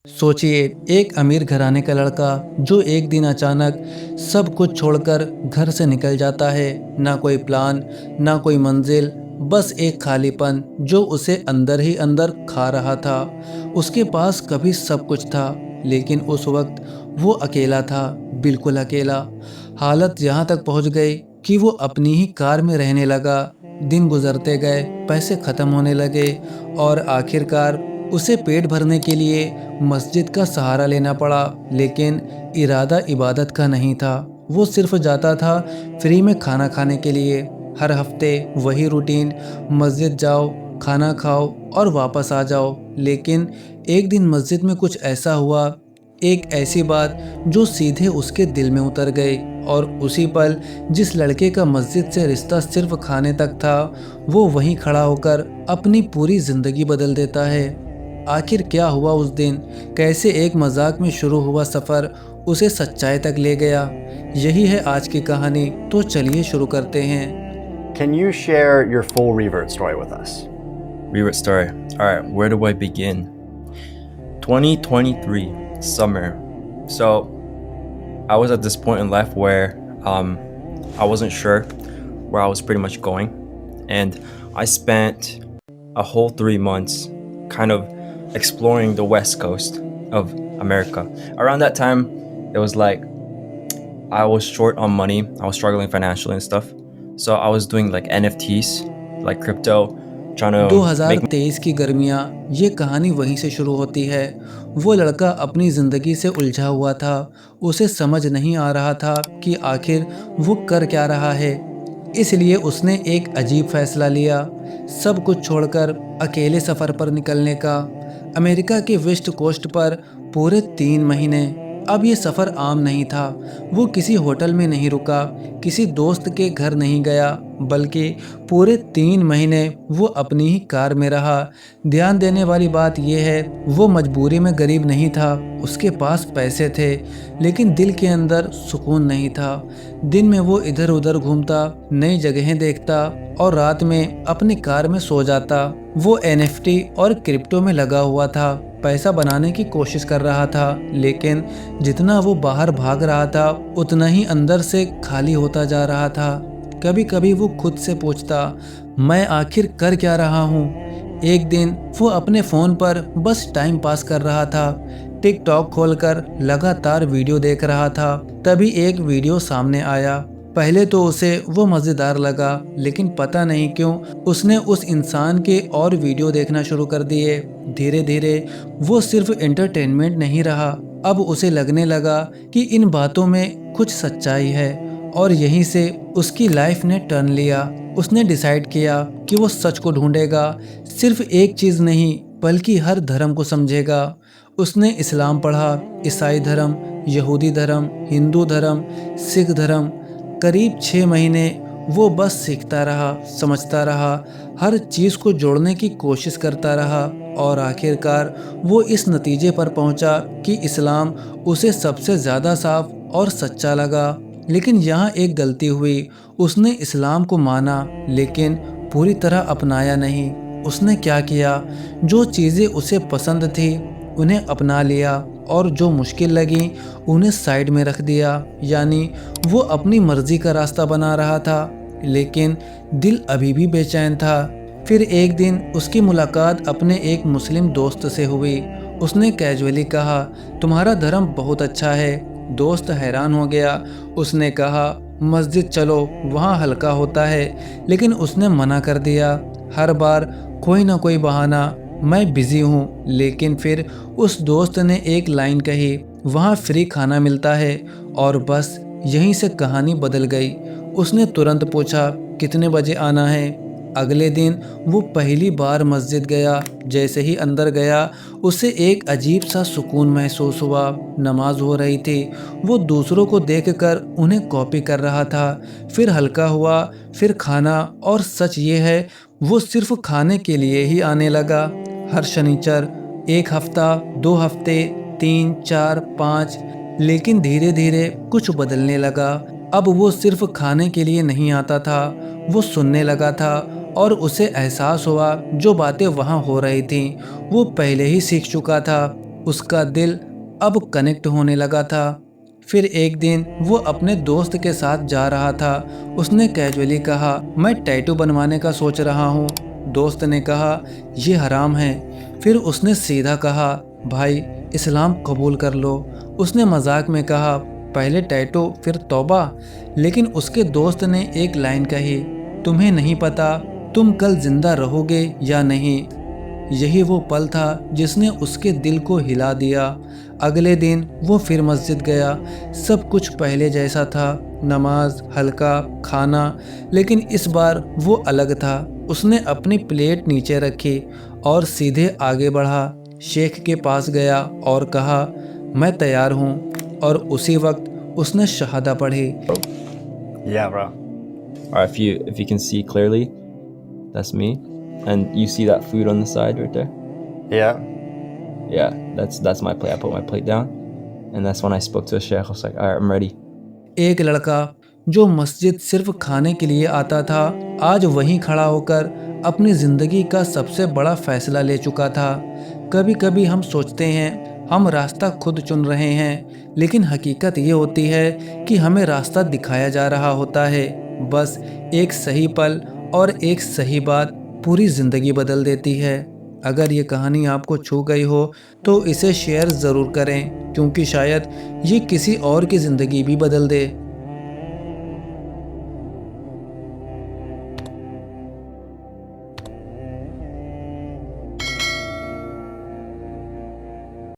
सोचिए, एक अमीर घराने का लड़का जो एक दिन अचानक सब कुछ छोड़कर घर से निकल जाता है। ना कोई प्लान, ना कोई मंजिल, बस एक खालीपन जो उसे अंदर ही अंदर खा रहा था। उसके पास कभी सब कुछ था, लेकिन उस वक्त वो अकेला था, बिल्कुल अकेला। हालत यहाँ तक पहुँच गई कि वो अपनी ही कार में रहने लगा। दिन गुजरते गए, पैसे खत्म होने लगे और आखिरकार उसे पेट भरने के लिए मस्जिद का सहारा लेना पड़ा। लेकिन इरादा इबादत का नहीं था। वो सिर्फ जाता था फ्री में खाना खाने के लिए। हर हफ्ते वही रूटीन, मस्जिद जाओ, खाना खाओ और वापस आ जाओ। लेकिन एक दिन मस्जिद में कुछ ऐसा हुआ, एक ऐसी बात जो सीधे उसके दिल में उतर गई। और उसी पल जिस लड़के का मस्जिद से रिश्ता सिर्फ खाने तक था, वो वहीं खड़ा होकर अपनी पूरी जिंदगी बदल देता है। आखिर क्या हुआ उस दिन? कैसे एक मजाक में शुरू हुआ सफ़र उसे सच्चाई तक ले गया? यही है आज की कहानी, तो चलिए शुरू करते हैं। Can you share your full revert story with us? Rewrite story. Alright, where do I begin? 2023, summer. So, I was at this point in life where I wasn't sure where I was pretty much going. And I spent a whole 3 months kind of exploring the west coast of America. Around that time, it was like I was short on money. I was struggling financially and stuff. So I was doing like NFTs, like crypto, trying to make 2023 की गर्मियाँ, ये कहानी वहीं से शुरू होती है। वो लड़का अपनी ज़िंदगी से उलझा हुआ था। उसे समझ नहीं आ रहा था कि आखिर वो कर क्या रहा है। इसलिए उसने एक अजीब फैसला लिया, सब कुछ छोड़कर अकेले सफ़र पर निकलने का। अमेरिका के वेस्ट कोस्ट पर पूरे 3 महीने। अब ये सफ़र आम नहीं था। वो किसी होटल में नहीं रुका, किसी दोस्त के घर नहीं गया, बल्कि पूरे 3 महीने वो अपनी ही कार में रहा। ध्यान देने वाली बात यह है, वो मजबूरी में गरीब नहीं था। उसके पास पैसे थे, लेकिन दिल के अंदर सुकून नहीं था। दिन में वो इधर उधर घूमता, नई जगहें देखता और रात में अपनी कार में सो जाता। वो एनएफटी और क्रिप्टो में लगा हुआ था, पैसा बनाने की कोशिश कर रहा था। लेकिन जितना वो बाहर भाग रहा था, उतना ही अंदर से खाली होता जा रहा था। कभी कभी वो खुद से पूछता, मैं आखिर कर क्या रहा हूँ? एक दिन वो अपने फ़ोन पर बस टाइम पास कर रहा था। टिकटॉक खोलकर लगातार वीडियो देख रहा था। तभी एक वीडियो सामने आया। पहले तो उसे वो मज़ेदार लगा, लेकिन पता नहीं क्यों उसने उस इंसान के और वीडियो देखना शुरू कर दिए। धीरे धीरे वो सिर्फ एंटरटेनमेंट नहीं रहा, अब उसे लगने लगा कि इन बातों में कुछ सच्चाई है। और यहीं से उसकी लाइफ ने टर्न लिया। उसने डिसाइड किया कि वो सच को ढूंढेगा, सिर्फ एक चीज़ नहीं बल्कि हर धर्म को समझेगा। उसने इस्लाम पढ़ा, ईसाई धर्म, यहूदी धर्म, हिंदू धर्म, सिख धर्म। करीब 6 महीने वो बस सीखता रहा, समझता रहा, हर चीज़ को जोड़ने की कोशिश करता रहा। और आखिरकार वो इस नतीजे पर पहुंचा कि इस्लाम उसे सबसे ज़्यादा साफ और सच्चा लगा। लेकिन यहाँ एक गलती हुई। उसने इस्लाम को माना, लेकिन पूरी तरह अपनाया नहीं। उसने क्या किया, जो चीज़ें उसे पसंद थी उन्हें अपना लिया और जो मुश्किल लगी उन्हें साइड में रख दिया। यानी वो अपनी मर्जी का रास्ता बना रहा था, लेकिन दिल अभी भी बेचैन था। फिर एक दिन उसकी मुलाकात अपने एक मुस्लिम दोस्त से हुई। उसने कैजुअली कहा, तुम्हारा धर्म बहुत अच्छा है। दोस्त हैरान हो गया। उसने कहा, मस्जिद चलो, वहाँ हल्का होता है। लेकिन उसने मना कर दिया। हर बार कोई ना कोई बहाना, मैं बिज़ी हूँ। लेकिन फिर उस दोस्त ने एक लाइन कही, वहाँ फ्री खाना मिलता है। और बस यहीं से कहानी बदल गई। उसने तुरंत पूछा, कितने बजे आना है? अगले दिन वो पहली बार मस्जिद गया। जैसे ही अंदर गया, उसे एक अजीब सा सुकून महसूस हुआ। नमाज हो रही थी, वो दूसरों को देखकर उन्हें कॉपी कर रहा था। फिर हल्का हुआ, फिर खाना, और सच ये है, वो सिर्फ खाने के लिए ही आने लगा। हर शनिचर, 1 हफ्ता, 2 हफ्ते, 3, 4, 5। लेकिन धीरे धीरे कुछ बदलने लगा। अब वो सिर्फ खाने के लिए नहीं आता था, वो सुनने लगा था। और उसे एहसास हुआ जो बातें वहाँ हो रही थीं वो पहले ही सीख चुका था। उसका दिल अब कनेक्ट होने लगा था। फिर एक दिन वो अपने दोस्त के साथ जा रहा था। उसने कैजुअली कहा, मैं टैटू बनवाने का सोच रहा हूँ। दोस्त ने कहा, ये हराम है। फिर उसने सीधा कहा, भाई इस्लाम कबूल कर लो। उसने मजाक में कहा, पहले टैटू फिर तौबा। लेकिन उसके दोस्त ने एक लाइन कही, तुम्हें नहीं पता तुम कल जिंदा रहोगे या नहीं। यही वो पल था जिसने उसके दिल को हिला दिया। अगले दिन वो फिर मस्जिद गया। सब कुछ पहले जैसा था, नमाज, हल्का खाना, लेकिन इस बार वो अलग था। उसने अपनी प्लेट नीचे रखी और सीधे आगे बढ़ा। शेख के पास गया और कहा, मैं तैयार हूँ। और उसी वक्त उसने शहादा पढ़ी। Yeah, bro. Or if you can see clearly, that's me, and you see that food on the side right there. Yeah. Yeah, that's my plate. I put my plate down, and that's when I spoke to the sheikh. I was like, all right, I'm ready. एक लड़का जो मस्जिद सिर्फ खाने के लिए आता था, आज वहीं खड़ा होकर अपनी ज़िंदगी का सबसे बड़ा फैसला ले चुका था। कभी कभी हम सोचते हैं हम रास्ता खुद चुन रहे हैं, लेकिन हकीकत ये होती है कि हमें रास्ता दिखाया जा रहा होता है। बस एक सही पल और एक सही बात पूरी ज़िंदगी बदल देती है। अगर ये कहानी आपको छू गई हो तो इसे शेयर ज़रूर करें, क्योंकि शायद ये किसी और की ज़िंदगी भी बदल दे।